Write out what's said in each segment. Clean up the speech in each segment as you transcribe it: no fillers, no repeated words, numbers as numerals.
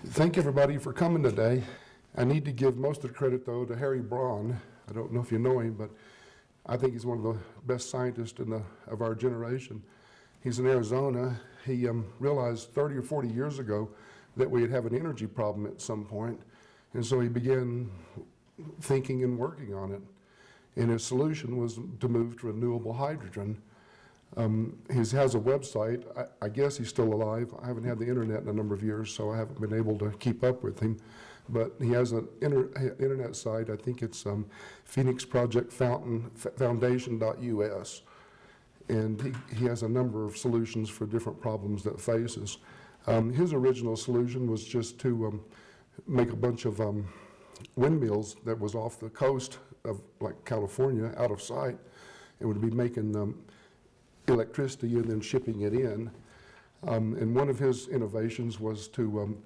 Thank everybody for coming today. I need to give most of the credit, though, to Harry Braun. I don't know if you know him, but I think he's one of the best scientists of our generation. He's in Arizona. He realized 30 or 40 years ago that we'd have an energy problem at some point, and so he began thinking and working on it. And his solution was to move to renewable hydrogen. He has a website. I guess he's still alive. I haven't had the internet in a number of years, so I haven't been able to keep up with him. But he has an internet site. I think it's phoenixprojectfoundation.us. And he has a number of solutions for different problems that faces. His original solution was just to make a bunch of windmills that was off the coast of like California, out of sight, and would be making electricity and then shipping it in. And one of his innovations was to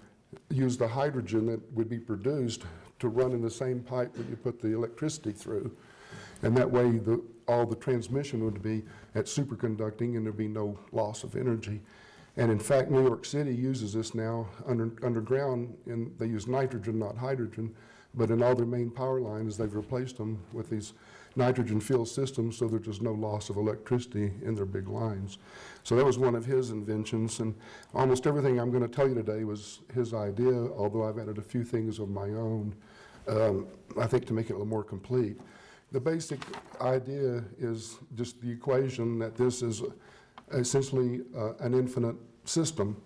use the hydrogen that would be produced to run in the same pipe that you put the electricity through. And that way all the transmission would be at superconducting and there'd be no loss of energy. And in fact, New York City uses this now underground, and they use nitrogen, not hydrogen, but in all their main power lines, they've replaced them with these nitrogen-filled systems so there's just no loss of electricity in their big lines. So that was one of his inventions, and almost everything I'm going to tell you today was his idea, although I've added a few things of my own, I think, to make it a little more complete. The basic idea is just the equation that this is essentially an infinite system.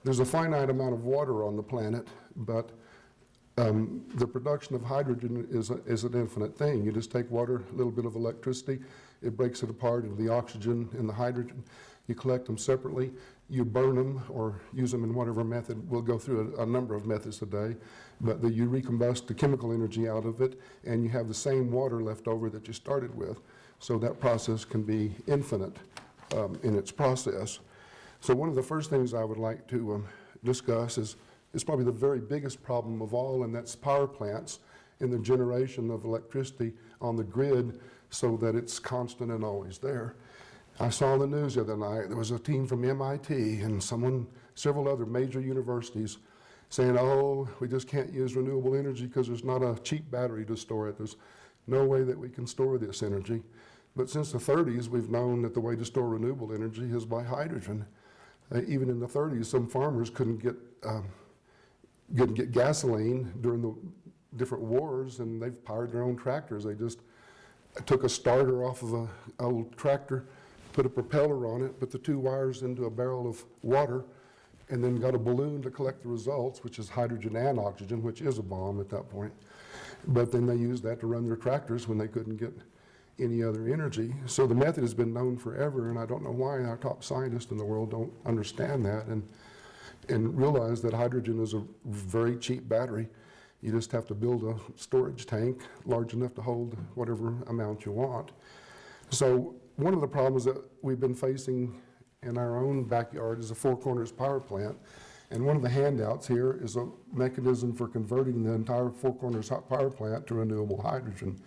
There's a finite amount of water on the planet, but the production of hydrogen is an infinite thing. You just take water, a little bit of electricity, it breaks it apart into the oxygen and the hydrogen. You collect them separately, you burn them or use them in whatever method. We'll go through a number of methods today, but you recombust the chemical energy out of it, and you have the same water left over that you started with. So that process can be infinite in its process. So one of the first things I would like to discuss is probably the very biggest problem of all, and that's power plants and the generation of electricity on the grid so that it's constant and always there. I saw in the news the other night, there was a team from MIT and several other major universities saying, oh, we just can't use renewable energy because there's not a cheap battery to store it. There's no way that we can store this energy. But since the 30s, we've known that the way to store renewable energy is by hydrogen. Even in the 30s, some farmers couldn't get gasoline during the different wars, and they've powered their own tractors. They just took a starter off of an old tractor, put a propeller on it, put the two wires into a barrel of water, and then got a balloon to collect the results, which is hydrogen and oxygen, which is a bomb at that point. But then they used that to run their tractors when they couldn't get any other energy. So the method has been known forever, and I don't know why our top scientists in the world don't understand that and realize that hydrogen is a very cheap battery. You just have to build a storage tank large enough to hold whatever amount you want. So one of the problems that we've been facing in our own backyard is a Four Corners power plant. And one of the handouts here is a mechanism for converting the entire Four Corners power plant to renewable hydrogen.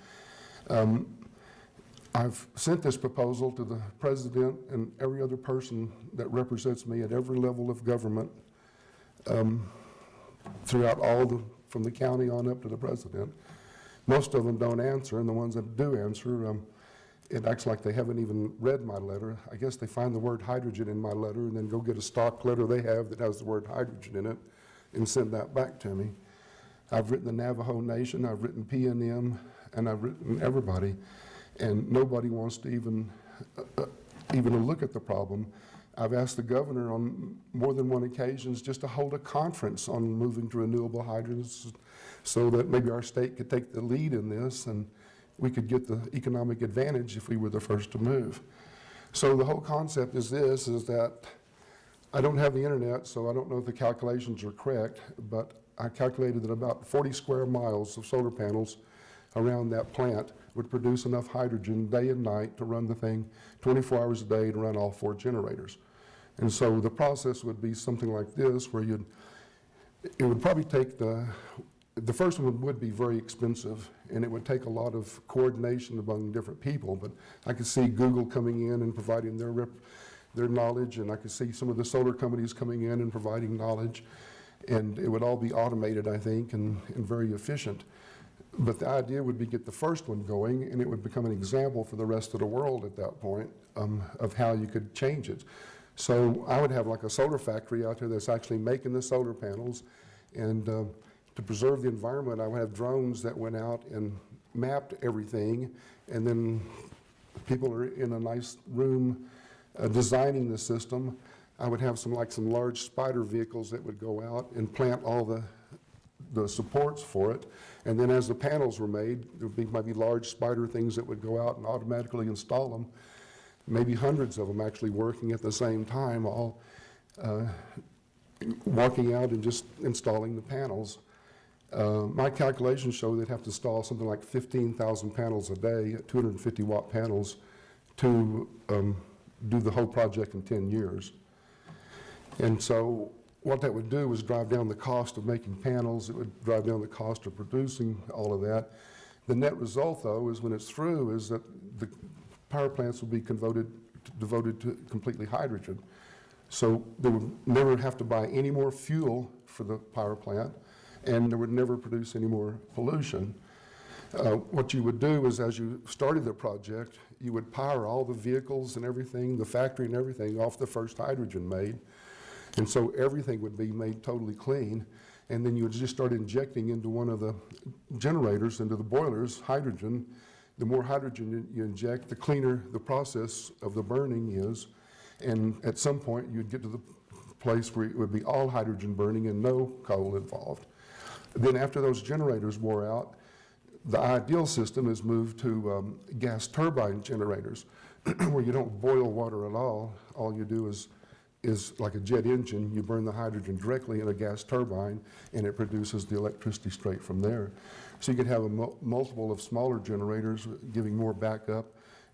I've sent this proposal to the president and every other person that represents me at every level of government throughout from the county on up to the president. Most of them don't answer, and the ones that do answer, it acts like they haven't even read my letter. I guess they find the word hydrogen in my letter and then go get a stock letter they have that has the word hydrogen in it and send that back to me. I've written the Navajo Nation, I've written PNM, and I've written everybody, and nobody wants to even look at the problem. I've asked the governor on more than one occasion just to hold a conference on moving to renewable hydrogen so that maybe our state could take the lead in this and we could get the economic advantage if we were the first to move. So the whole concept is that I don't have the internet, so I don't know if the calculations are correct, but I calculated that about 40 square miles of solar panels around that plant would produce enough hydrogen day and night to run the thing 24 hours a day to run all 4 generators. And so the process would be something like this, where it would probably take the first one would be very expensive, and it would take a lot of coordination among different people, but I could see Google coming in and providing their knowledge, and I could see some of the solar companies coming in and providing knowledge. And it would all be automated, I think, and very efficient. But the idea would be get the first one going, and it would become an example for the rest of the world at that point of how you could change it. So I would have like a solar factory out there that's actually making the solar panels, and to preserve the environment, I would have drones that went out and mapped everything, and then people are in a nice room designing the system. I would have some large spider vehicles that would go out and plant all the supports for it, and then as the panels were made, might be large spider things that would go out and automatically install them, maybe hundreds of them actually working at the same time, all walking out and just installing the panels. My calculations show they'd have to install something like 15,000 panels a day at 250 watt panels to do the whole project in 10 years. And so what that would do was drive down the cost of making panels. It would drive down the cost of producing all of that. The net result, though, is when it's through, is that the power plants will be devoted to completely hydrogen. So they would never have to buy any more fuel for the power plant, and they would never produce any more pollution. What you would do is, as you started the project, you would power all the vehicles and everything, the factory and everything, off the first hydrogen made. And so everything would be made totally clean. And then you would just start injecting into one of the generators, into the boilers, hydrogen. The more hydrogen you inject, the cleaner the process of the burning is. And at some point, you'd get to the place where it would be all hydrogen burning and no coal involved. Then after those generators wore out, the ideal system is moved to gas turbine generators, where you don't boil water at all. All you do is like a jet engine. You burn the hydrogen directly in a gas turbine, and it produces the electricity straight from there. So you could have a multiple of smaller generators giving more backup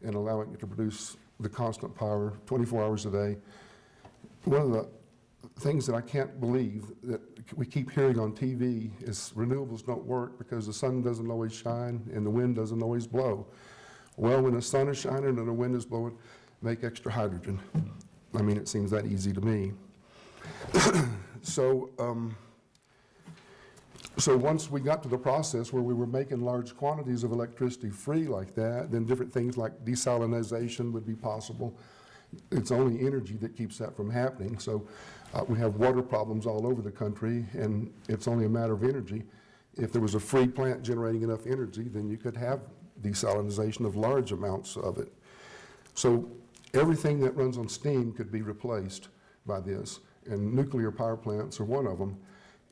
and allowing it to produce the constant power 24 hours a day. One of the things that I can't believe that we keep hearing on TV is renewables don't work because the sun doesn't always shine and the wind doesn't always blow. Well, when the sun is shining and the wind is blowing, make extra hydrogen. I mean, it seems that easy to me. So once we got to the process where we were making large quantities of electricity free like that, then different things like desalination would be possible. It's only energy that keeps that from happening. So we have water problems all over the country, and it's only a matter of energy. If there was a free plant generating enough energy, then you could have desalination of large amounts of it. So everything that runs on steam could be replaced by this, and nuclear power plants are one of them.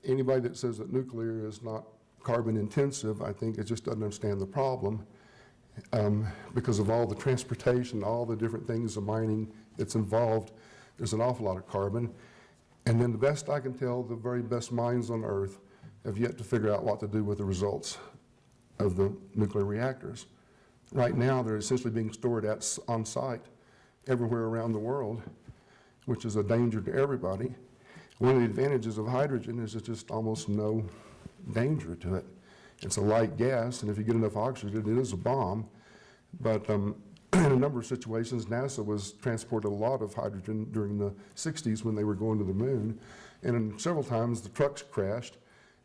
Anybody that says that nuclear is not carbon intensive, I think it just doesn't understand the problem because of all the transportation, all the different things, the mining that's involved. There's an awful lot of carbon. And then the best I can tell, the very best minds on earth have yet to figure out what to do with the results of the nuclear reactors. Right now, they're essentially being stored on site everywhere around the world, which is a danger to everybody. One of the advantages of hydrogen is there's just almost no danger to it. It's a light gas, and if you get enough oxygen, it is a bomb. But in a number of situations, NASA was transported a lot of hydrogen during the 60s when they were going to the moon. And several times the trucks crashed,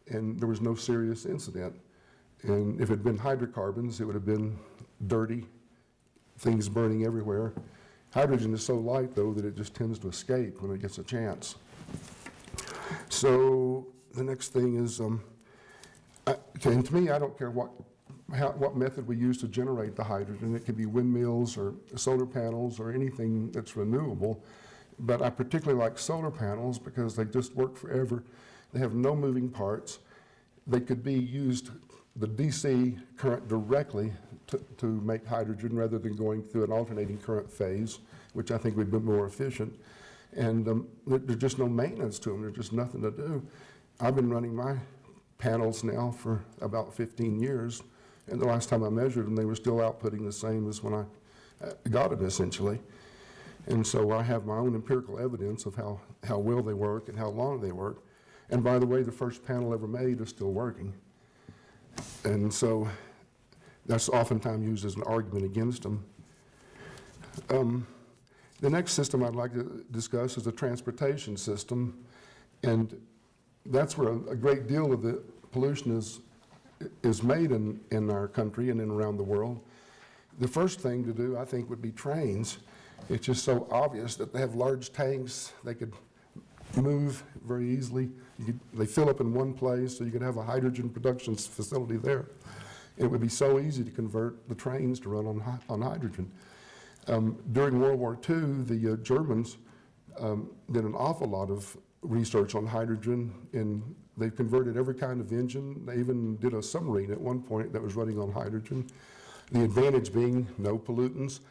and there was no serious incident. And if it had been hydrocarbons, it would have been dirty, things burning everywhere. Hydrogen is so light, though, that it just tends to escape when it gets a chance. So the next thing is, and to me, I don't care what method we use to generate the hydrogen. It could be windmills or solar panels or anything that's renewable. But I particularly like solar panels because they just work forever. They have no moving parts. They could be used, the DC current directly to make hydrogen rather than going through an alternating current phase, which I think would be more efficient. And there's just no maintenance to them. There's just nothing to do. I've been running my panels now for about 15 years, and the last time I measured them, they were still outputting the same as when I got it, essentially. And so I have my own empirical evidence of how well they work and how long they work. And by the way, the first panel ever made is still working. And so that's oftentimes used as an argument against them. The next system I'd like to discuss is the transportation system. And that's where a great deal of the pollution is made in our country and in around the world. The first thing to do, I think, would be trains. It's just so obvious that they have large tanks. They could move very easily. They fill up in one place, so you could have a hydrogen production facility there. It would be so easy to convert the trains to run on hydrogen. During World War II, the Germans did an awful lot of research on hydrogen, and they converted every kind of engine. They even did a submarine at one point that was running on hydrogen. The advantage being no pollutants,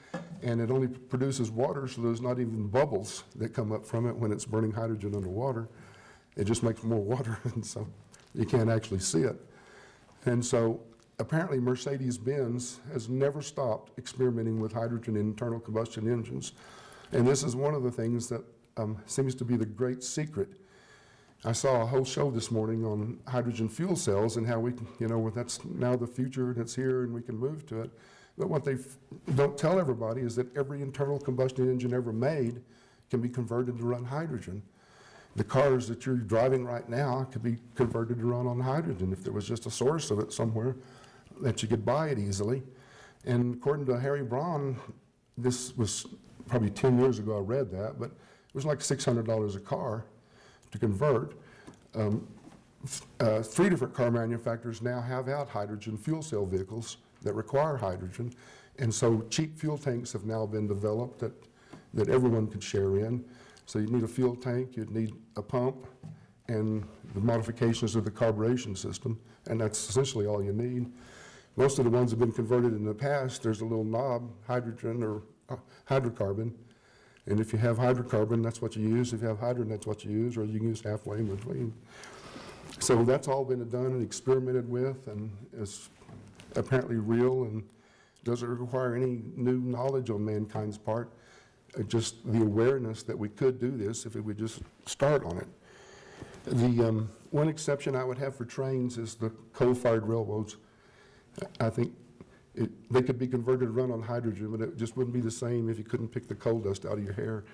and it only produces water, so there's not even bubbles that come up from it when it's burning hydrogen underwater. It just makes more water, and so you can't actually see it. And so apparently Mercedes-Benz has never stopped experimenting with hydrogen internal combustion engines. And this is one of the things that seems to be the great secret. I saw a whole show this morning on hydrogen fuel cells and how we can, that's now the future and it's here and we can move to it. But what they don't tell everybody is that every internal combustion engine ever made can be converted to run hydrogen. The cars that you're driving right now could be converted to run on hydrogen if there was just a source of it somewhere that you could buy it easily. And according to Harry Braun, this was probably 10 years ago I read that, but it was like $600 a car to convert. 3 different car manufacturers now have out hydrogen fuel cell vehicles that require hydrogen. And so cheap fuel tanks have now been developed that everyone could share in. So you'd need a fuel tank, you'd need a pump, and the modifications of the carburation system, and that's essentially all you need. Most of the ones that have been converted in the past, there's a little knob, hydrogen or hydrocarbon, and if you have hydrocarbon, that's what you use. If you have hydrogen, that's what you use, or you can use halfway in between. So that's all been done and experimented with, and is apparently real, and doesn't require any new knowledge on mankind's part. Just the awareness that we could do this if we would just start on it. The one exception I would have for trains is the coal-fired railroads. I think they could be converted to run on hydrogen, but it just wouldn't be the same if you couldn't pick the coal dust out of your hair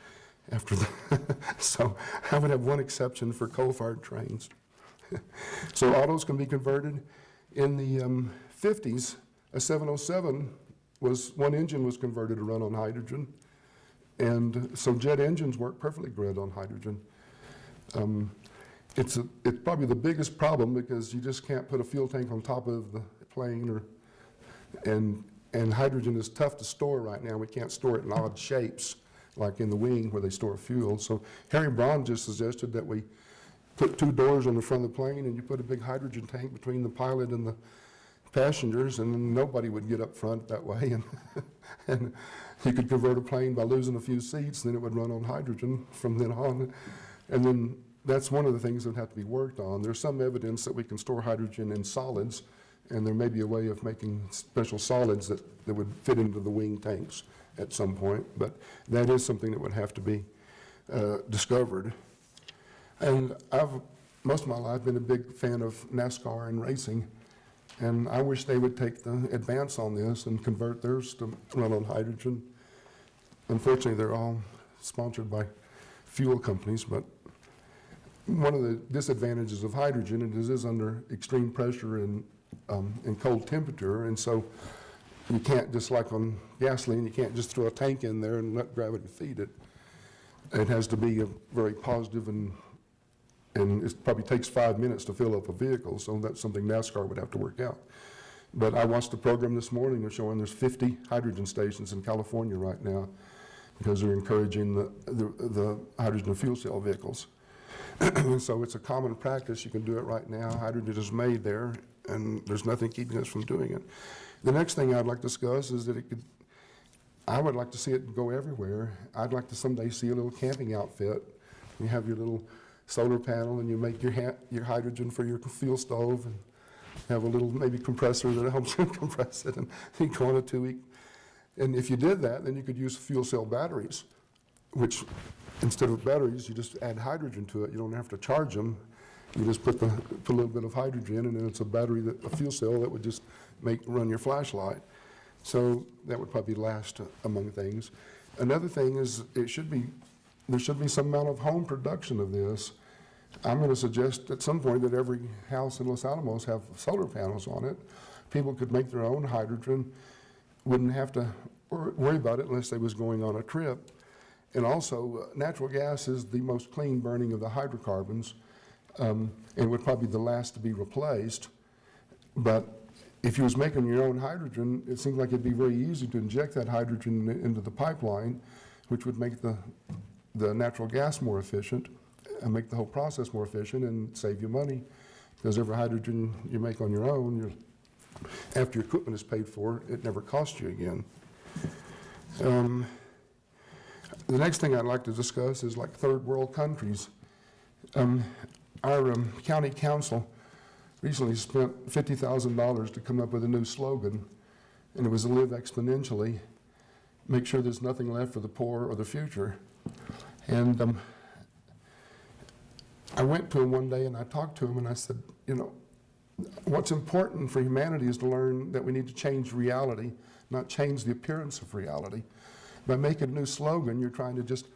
after that. So I would have one exception for coal-fired trains. So autos can be converted. In the 50s, a 707 one engine was converted to run on hydrogen. And so jet engines work perfectly good on hydrogen. It's probably the biggest problem because you just can't put a fuel tank on top of the plane, and hydrogen is tough to store right now. We can't store it in odd shapes like in the wing where they store fuel. So Harry Braun just suggested that we put 2 doors on the front of the plane and you put a big hydrogen tank between the pilot and the passengers, and then nobody would get up front that way. And you could convert a plane by losing a few seats, then it would run on hydrogen from then on. And then that's one of the things that would have to be worked on. There's some evidence that we can store hydrogen in solids, and there may be a way of making special solids that would fit into the wing tanks at some point, but that is something that would have to be discovered. And most of my life, been a big fan of NASCAR and racing, and I wish they would take the advance on this and convert theirs to run on hydrogen. Unfortunately, they're all sponsored by fuel companies, but one of the disadvantages of hydrogen, it is under extreme pressure and cold temperature, and so you can't, just like on gasoline, you can't just throw a tank in there and let gravity feed it. It has to be a very positive, and it probably takes 5 minutes to fill up a vehicle, so that's something NASCAR would have to work out. But I watched the program this morning. They're showing there's 50 hydrogen stations in California right now because they're encouraging the hydrogen fuel cell vehicles. So it's a common practice. You can do it right now. Hydrogen is made there, and there's nothing keeping us from doing it. The next thing I'd like to discuss is that I would like to see it go everywhere. I'd like to someday see a little camping outfit. You have your little solar panel and you make your hydrogen for your fuel stove, and have a little maybe compressor that helps you compress it, and you go on a 2-week. And if you did that, then you could use fuel cell batteries, which instead of batteries, you just add hydrogen to it. You don't have to charge them. You just put a little bit of hydrogen, and then it's a battery, a fuel cell that would just run your flashlight. So that would probably last among things. Another thing is there should be some amount of home production of this. I'm going to suggest at some point that every house in Los Alamos have solar panels on it. People could make their own hydrogen, wouldn't have to worry about it unless they was going on a trip. And also, natural gas is the most clean burning of the hydrocarbons, and would probably be the last to be replaced. But if you was making your own hydrogen, it seems like it'd be very easy to inject that hydrogen into the pipeline, which would make the natural gas more efficient and make the whole process more efficient and save you money. Because every hydrogen you make on your own, after your equipment is paid for, it never costs you again. The next thing I'd like to discuss is like third world countries. Our county council recently spent $50,000 to come up with a new slogan, and it was to live exponentially, make sure there's nothing left for the poor or the future. And I went to him one day and I talked to him and I said, you know, what's important for humanity is to learn that we need to change reality, not change the appearance of reality. By making a new slogan, you're trying to just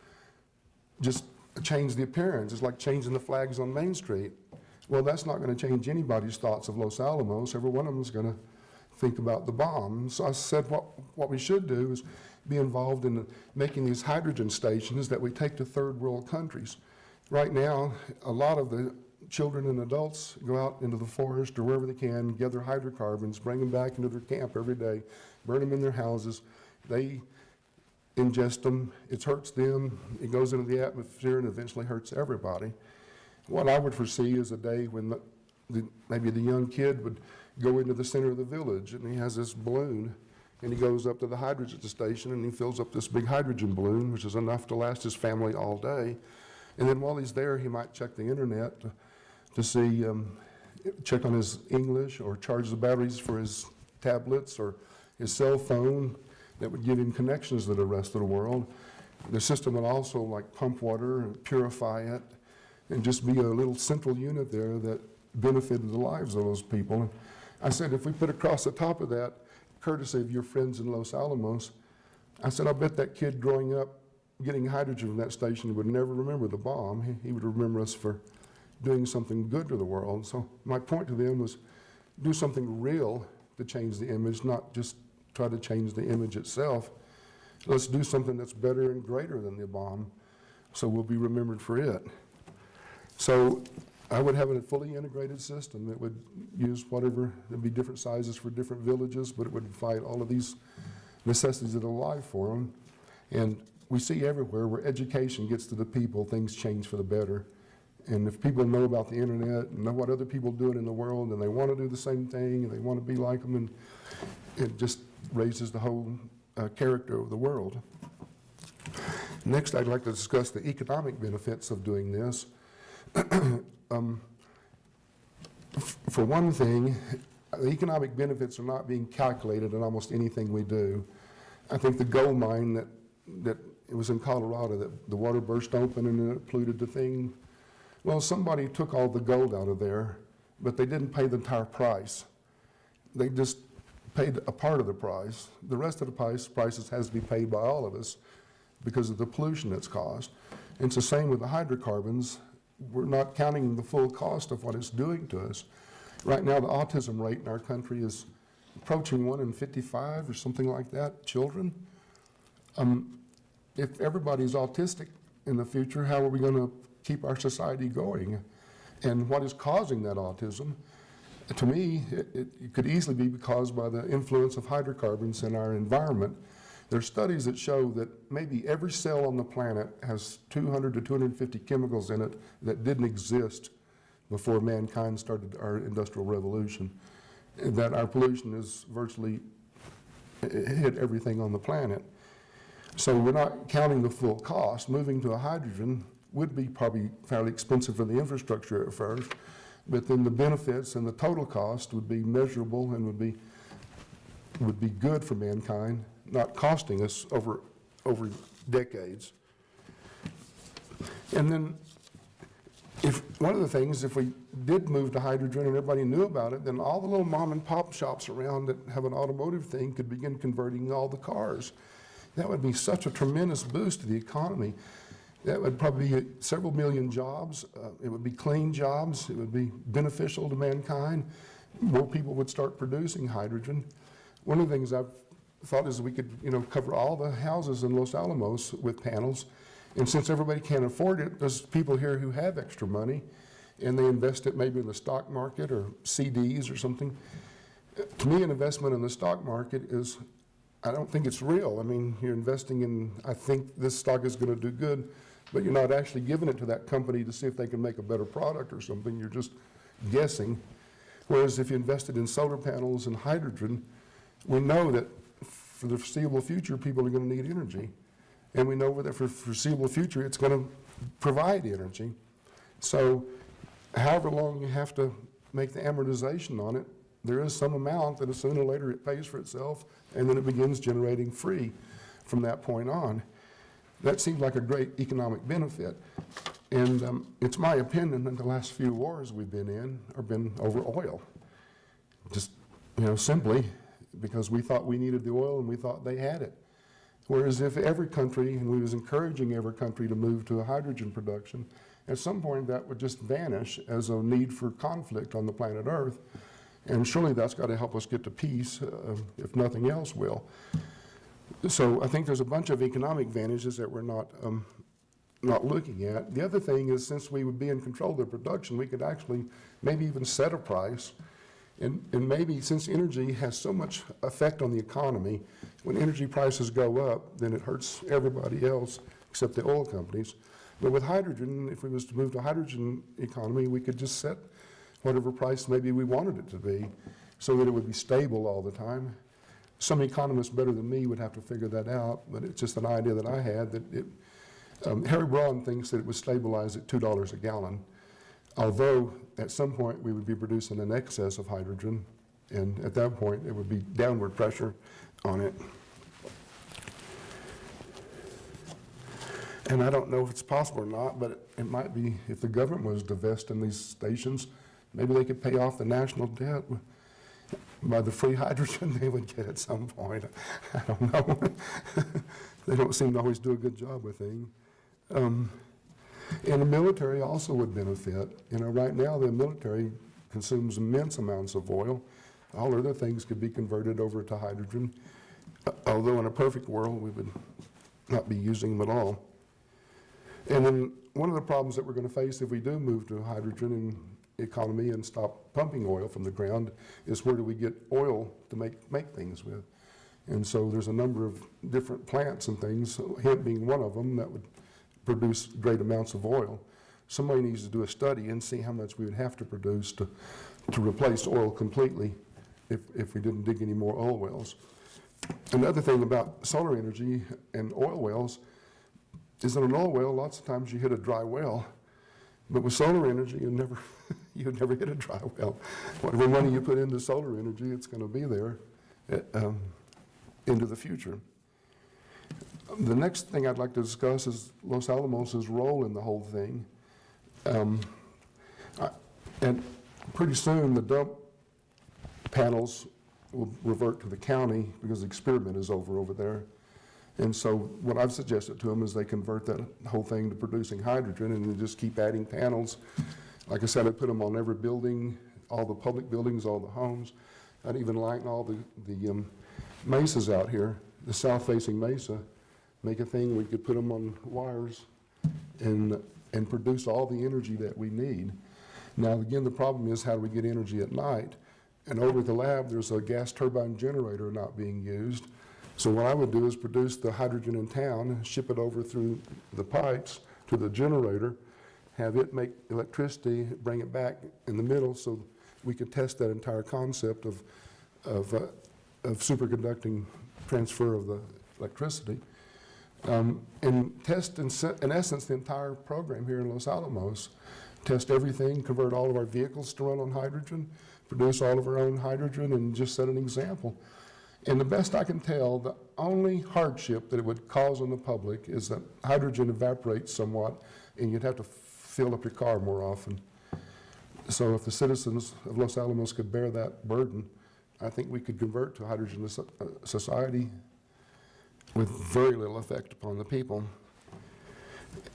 change the appearance. It's like changing the flags on Main Street. Well, that's not going to change anybody's thoughts of Los Alamos. Every one of them is going to think about the bomb. So I said what we should do is be involved in making these hydrogen stations that we take to third world countries. Right now, a lot of the children and adults go out into the forest or wherever they can, gather hydrocarbons, bring them back into their camp every day, burn them in their houses. They ingest them, it hurts them, it goes into the atmosphere and eventually hurts everybody. What I would foresee is a day when maybe the young kid would go into the center of the village and he has this balloon and he goes up to the hydrogen station and he fills up this big hydrogen balloon, which is enough to last his family all day. And then while he's there, he might check the internet to see, check on his English or charge the batteries for his tablets or his cell phone. That would give him connections to the rest of the world. The system would also like pump water and purify it and just be a little central unit there that benefited the lives of those people. And I said, if we put across the top of that, courtesy of your friends in Los Alamos, I said, I bet that kid growing up getting hydrogen from that station would never remember the bomb. He would remember us for doing something good to the world. So my point to them was do something real to change the image, not just try to change the image itself. Let's do something that's better and greater than the bomb, so we'll be remembered for it. So I would have a fully integrated system that would use whatever, there'd be different sizes for different villages, but it would provide all of these necessities of life for them. And we see everywhere where education gets to the people, things change for the better. And if people know about the internet and know what other people are doing in the world and they want to do the same thing and they want to be like them, and it just raises the whole character of the world. Next, I'd like to discuss the economic benefits of doing this. For one thing, the economic benefits are not being calculated in almost anything we do. I think the gold mine that it was in Colorado, that the water burst open and it polluted the thing. Well, somebody took all the gold out of there, but they didn't pay the entire price. They just paid a part of the price. The rest of the prices has to be paid by all of us because of the pollution that's caused. And it's the same with the hydrocarbons. We're not counting the full cost of what it's doing to us. Right now, the autism rate in our country is approaching 1 in 55 or something like that, children. If everybody's autistic in the future, how are we going to keep our society going? And what is causing that autism? To me, it could easily be caused by the influence of hydrocarbons in our environment. There are studies that show that maybe every cell on the planet has 200 to 250 chemicals in it that didn't exist before mankind started our industrial revolution. That our pollution is virtually hit everything on the planet. So we're not counting the full cost. Moving to a hydrogen would be probably fairly expensive for the infrastructure at first, but then the benefits and the total cost would be measurable and would be good for mankind, not costing us over decades. And then one of the things, if we did move to hydrogen and everybody knew about it, then all the little mom and pop shops around that have an automotive thing could begin converting all the cars. That would be such a tremendous boost to the economy. That would probably be several million jobs. It would be clean jobs. It would be beneficial to mankind. More people would start producing hydrogen. One of the things I've thought is we could, cover all the houses in Los Alamos with panels. And since everybody can't afford it, there's people here who have extra money, and they invest it maybe in the stock market or CDs or something. To me, an investment in the stock market is, I don't think it's real. I mean, you're investing in, I think this stock is going to do good, but you're not actually giving it to that company to see if they can make a better product or something. You're just guessing. Whereas if you invested in solar panels and hydrogen, we know that for the foreseeable future, people are going to need energy. And we know that for the foreseeable future, it's going to provide energy. So however long you have to make the amortization on it, there is some amount that sooner or later it pays for itself, and then it begins generating free from that point on. That seems like a great economic benefit. And it's my opinion that the last few wars we've been in have been over oil. Just, simply because we thought we needed the oil and we thought they had it. Whereas if every country, and we was encouraging every country to move to a hydrogen production, at some point that would just vanish as a need for conflict on the planet Earth. And surely that's got to help us get to peace, if nothing else will. So I think there's a bunch of economic advantages that we're not looking at. The other thing is, since we would be in control of the production, we could actually maybe even set a price. And maybe since energy has so much effect on the economy, when energy prices go up, then it hurts everybody else except the oil companies. But with hydrogen, if we was to move to a hydrogen economy, we could just set whatever price maybe we wanted it to be so that it would be stable all the time. Some economists better than me would have to figure that out, but it's just an idea that I had that Harry Braun thinks that it would stabilize at $2 a gallon, although at some point we would be producing an excess of hydrogen, and at that point it would be downward pressure on it. And I don't know if it's possible or not, but it might be, if the government was divesting these stations, maybe they could pay off the national debt by the free hydrogen they would get at some point. I don't know. They don't seem to always do a good job with things. And the military also would benefit. Right now the military consumes immense amounts of oil. All other things could be converted over to hydrogen, although in a perfect world we would not be using them at all. And then one of the problems that we're going to face if we do move to a hydrogen economy and stop pumping oil from the ground is, where do we get oil to make things with? And so there's a number of different plants and things, hemp being one of them, that would produce great amounts of oil. Somebody needs to do a study and see how much we would have to produce to replace oil completely if we didn't dig any more oil wells. Another thing about solar energy and oil wells is that an oil well, lots of times you hit a dry well, but with solar energy, you'd never hit a dry well. Whatever money you put into solar energy, it's going to be there into the future. The next thing I'd like to discuss is Los Alamos' role in the whole thing. And pretty soon the dump panels will revert to the county because the experiment is over there. And so what I've suggested to them is they convert that whole thing to producing hydrogen, and they just keep adding panels. Like I said, I put them on every building, all the public buildings, all the homes. I'd even lighten all the mesas out here, the south-facing mesa, make a thing we could put them on wires and produce all the energy that we need. Now, again, the problem is, how do we get energy at night? And over at the lab, there's a gas turbine generator not being used. So what I would do is produce the hydrogen in town, ship it over through the pipes to the generator, have it make electricity, bring it back in the middle so we could test that entire concept of superconducting transfer of the electricity. And test, in essence, the entire program here in Los Alamos. Test everything, convert all of our vehicles to run on hydrogen, produce all of our own hydrogen, and just set an example. And the best I can tell, the only hardship that it would cause on the public is that hydrogen evaporates somewhat, and you'd have to fill up your car more often. So if the citizens of Los Alamos could bear that burden, I think we could convert to a hydrogen society with very little effect upon the people.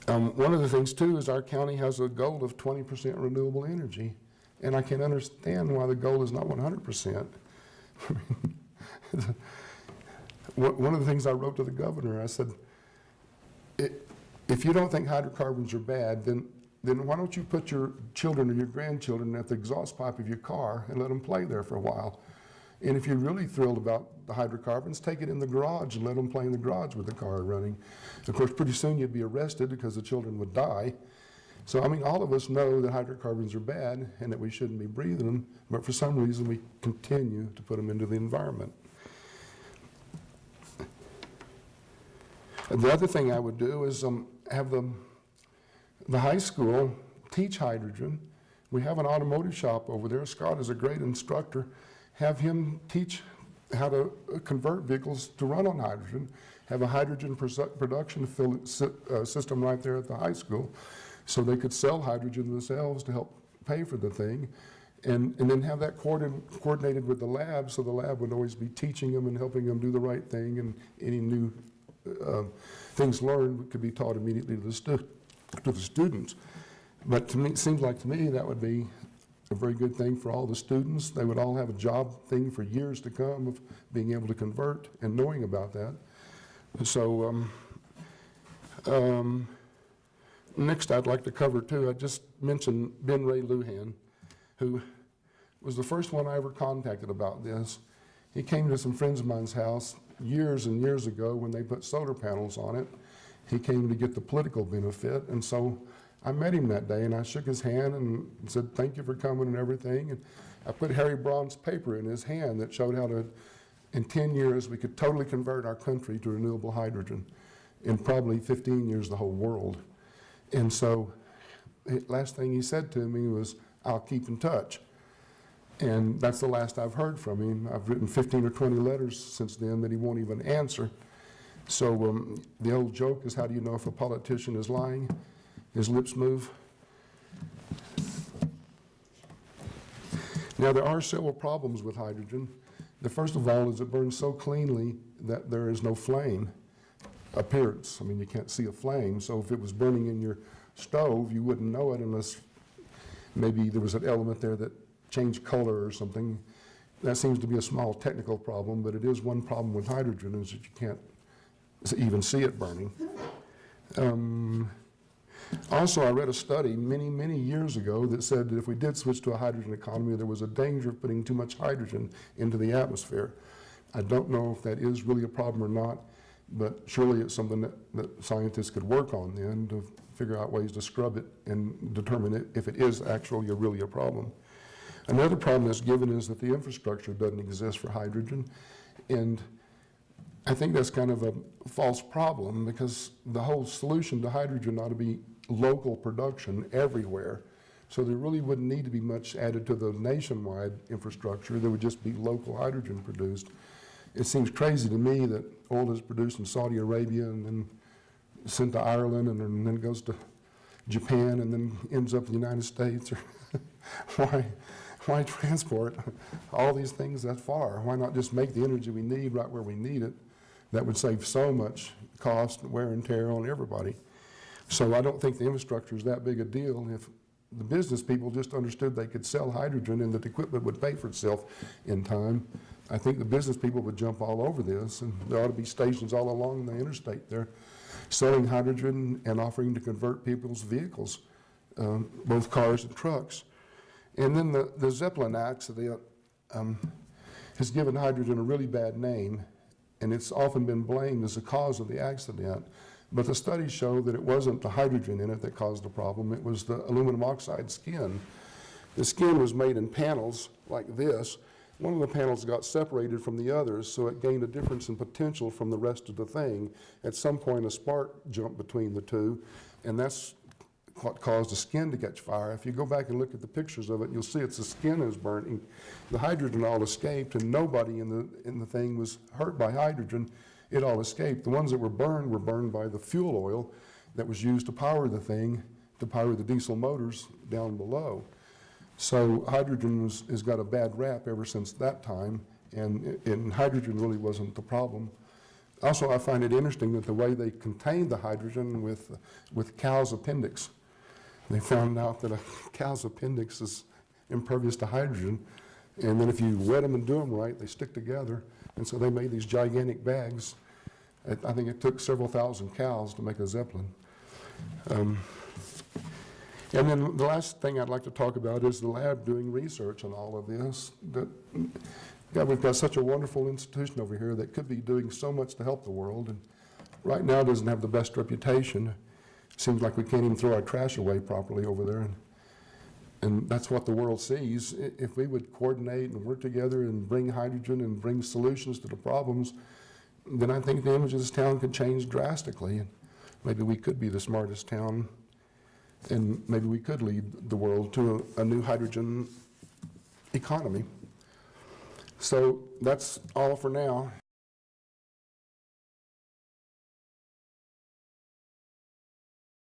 One of the things too is our county has a goal of 20% renewable energy, and I can understand why the goal is not 100%. One of the things I wrote to the governor, I said, if you don't think hydrocarbons are bad, then why don't you put your children or your grandchildren at the exhaust pipe of your car and let them play there for a while? And if you're really thrilled about the hydrocarbons, take it in the garage and let them play in the garage with the car running. Of course, pretty soon you'd be arrested because the children would die. So, I mean, all of us know that hydrocarbons are bad and that we shouldn't be breathing them, but for some reason we continue to put them into the environment. The other thing I would do is have the high school teach hydrogen. We have an automotive shop over there. Scott is a great instructor. Have him teach how to convert vehicles to run on hydrogen, have a hydrogen production system right there at the high school so they could sell hydrogen themselves to help pay for the thing, and then have that coordinated with the lab so the lab would always be teaching them and helping them do the right thing, and any new things learned could be taught immediately to the students. But to me, it seems like to me that would be a very good thing for all the students. They would all have a job thing for years to come of being able to convert and knowing about that. So next I'd like to cover too, I just mentioned Ben Ray Lujan, who was the first one I ever contacted about this. He came to some friends of mine's house years and years ago when they put solar panels on it. He came to get the political benefit, and so I met him that day and I shook his hand and said, thank you for coming and everything. And I put Harry Braun's paper in his hand that showed how to, in 10 years, we could totally convert our country to renewable hydrogen. In probably 15 years, the whole world. And so, last thing he said to me was, I'll keep in touch. And that's the last I've heard from him. I've written 15 or 20 letters since then that he won't even answer. So the old joke is, how do you know if a politician is lying? His lips move. Now, there are several problems with hydrogen. The first of all is it burns so cleanly that there is no flame appearance. I mean, you can't see a flame, so if it was burning in your stove, you wouldn't know it unless maybe there was an element there that changed color or something. That seems to be a small technical problem, but it is one problem with hydrogen, is that you can't even see it burning. Also, I read a study many, many years ago that said that if we did switch to a hydrogen economy, there was a danger of putting too much hydrogen into the atmosphere. I don't know if that is really a problem or not, but surely it's something that scientists could work on then to figure out ways to scrub it and determine if it is actually really a problem. Another problem that's given is that the infrastructure doesn't exist for hydrogen, and I think that's kind of a false problem, because the whole solution to hydrogen ought to be local production everywhere. So there really wouldn't need to be much added to the nationwide infrastructure. There would just be local hydrogen produced. It seems crazy to me that oil is produced in Saudi Arabia and then sent to Ireland and then goes to Japan and then ends up in the United States. Why transport all these things that far? Why not just make the energy we need right where we need it? That would save so much cost, wear and tear on everybody. So I don't think the infrastructure is that big a deal. If the business people just understood they could sell hydrogen and that the equipment would pay for itself in time, I think the business people would jump all over this, and there ought to be stations all along the interstate there selling hydrogen and offering to convert people's vehicles, both cars and trucks. And then the Zeppelin accident has given hydrogen a really bad name, and it's often been blamed as the cause of the accident. But the studies show that it wasn't the hydrogen in it that caused the problem, it was the aluminum oxide skin. The skin was made in panels like this. One of the panels got separated from the others, so it gained a difference in potential from the rest of the thing. At some point, a spark jumped between the two, and that's what caused the skin to catch fire. If you go back and look at the pictures of it, you'll see it's the skin is burning. The hydrogen all escaped, and nobody in the thing was hurt by hydrogen. It all escaped. The ones that were burned by the fuel oil that was used to power the thing, to power the diesel motors down below. So hydrogen has got a bad rap ever since that time, and hydrogen really wasn't the problem. Also, I find it interesting that the way they contain the hydrogen with cow's appendix. They found out that a cow's appendix is impervious to hydrogen, and then if you wet them and do them right, they stick together, and so they made these gigantic bags. I think it took several thousand cows to make a Zeppelin. And then the last thing I'd like to talk about is the lab doing research on all of this. God, we've got such a wonderful institution over here that could be doing so much to help the world, and right now doesn't have the best reputation. Seems like we can't even throw our trash away properly over there, and that's what the world sees. If we would coordinate and work together and bring hydrogen and bring solutions to the problems, then I think the image of this town could change drastically, and maybe we could be the smartest town, and maybe we could lead the world to a new hydrogen economy. So that's all for now.